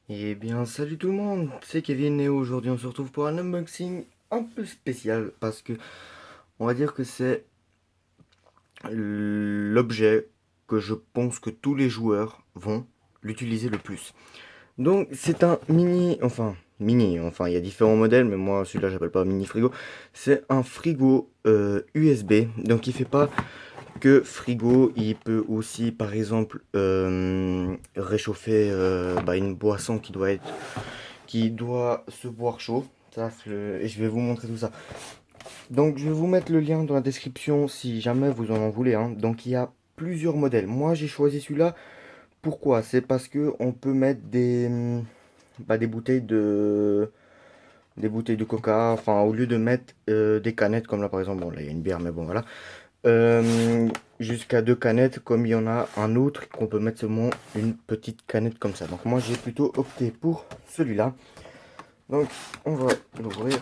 Eh bien, salut tout le monde, c'est Kevin et aujourd'hui on se retrouve pour un unboxing un peu spécial parce que on va dire que c'est l'objet que je pense que tous les joueurs vont l'utiliser le plus. Donc c'est un mini, il y a différents modèles mais moi celui-là j'appelle pas mini frigo. C'est un frigo USB, donc il fait pas que frigo, il peut aussi par exemple réchauffer une boisson qui doit se boire chaud. Et je vais vous montrer tout ça. Donc je vais vous mettre le lien dans la description si jamais vous en voulez, hein. Donc il y a plusieurs modèles. Moi j'ai choisi celui-là. Pourquoi? C'est parce que on peut mettre des bouteilles de coca. Enfin, au lieu de mettre des canettes comme là par exemple. Bon là il y a une bière mais bon voilà. Jusqu'à deux canettes, comme il y en a un autre qu'on peut mettre seulement une petite canette comme ça. Donc moi j'ai plutôt opté pour celui-là. Donc on va l'ouvrir.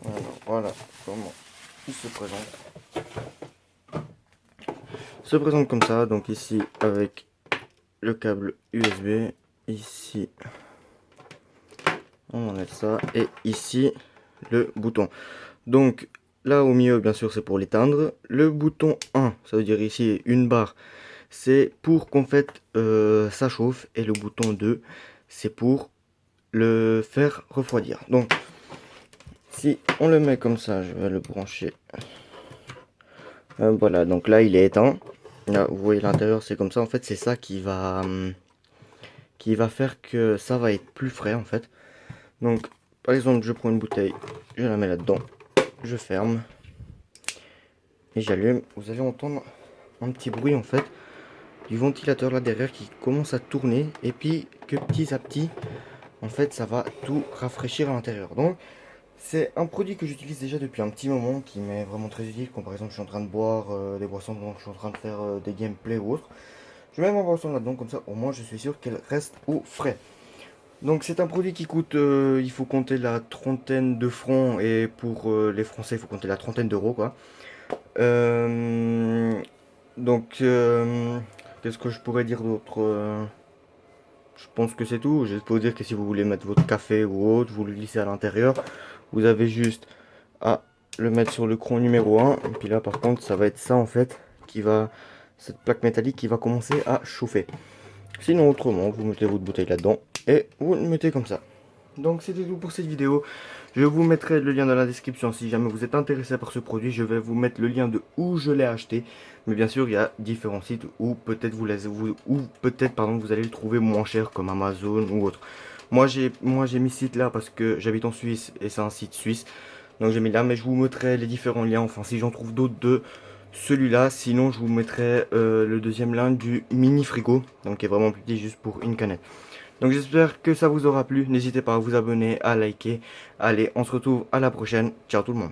Alors, voilà comment il se présente. Il se présente comme ça, donc ici avec le câble USB, ici on enlève ça, et ici le bouton. Donc là au milieu bien sûr c'est pour l'éteindre. Le bouton 1, ça veut dire ici une barre, c'est pour qu'en fait ça chauffe, et le bouton 2 c'est pour le faire refroidir. Donc si on le met comme ça, je vais le brancher. Voilà, donc là il est éteint. Là, vous voyez l'intérieur, c'est comme ça. En fait, c'est ça qui va faire que ça va être plus frais en fait. Donc, par exemple, je prends une bouteille, je la mets là-dedans, je ferme et j'allume. Vous allez entendre un petit bruit en fait du ventilateur là derrière qui commence à tourner, et puis que petit à petit, en fait, ça va tout rafraîchir à l'intérieur. Donc, c'est un produit que j'utilise déjà depuis un petit moment, qui m'est vraiment très utile quand par exemple je suis en train de boire des boissons, donc je suis en train de faire des gameplays ou autre. Je mets ma boisson là-dedans, comme ça au moins je suis sûr qu'elle reste au frais. Donc c'est un produit qui coûte, il faut compter la trentaine de francs, et pour les Français il faut compter la trentaine d'euros quoi. Euh, donc qu'est-ce que je pourrais dire d'autre? Je pense que c'est tout. Je peux vous dire que si vous voulez mettre votre café ou autre, vous le glissez à l'intérieur. Vous avez juste à le mettre sur le cran numéro 1. Et puis là par contre ça va être ça en fait qui va, cette plaque métallique qui va commencer à chauffer. Sinon autrement vous mettez votre bouteille là-dedans et vous le mettez comme ça. Donc c'était tout pour cette vidéo. Je vous mettrai le lien dans la description si jamais vous êtes intéressé par ce produit. Je vais vous mettre le lien de où je l'ai acheté. Mais bien sûr, il y a différents sites où peut-être vous allez le trouver moins cher, comme Amazon ou autre. Moi j'ai mis ce site là parce que j'habite en Suisse et c'est un site suisse. Donc j'ai mis là, mais je vous mettrai les différents liens. Enfin, si j'en trouve d'autres de celui-là. Sinon, je vous mettrai le deuxième lien du mini frigo. Donc qui est vraiment petit, juste pour une canette. Donc j'espère que ça vous aura plu. N'hésitez pas à vous abonner, à liker. Allez, on se retrouve à la prochaine. Ciao tout le monde.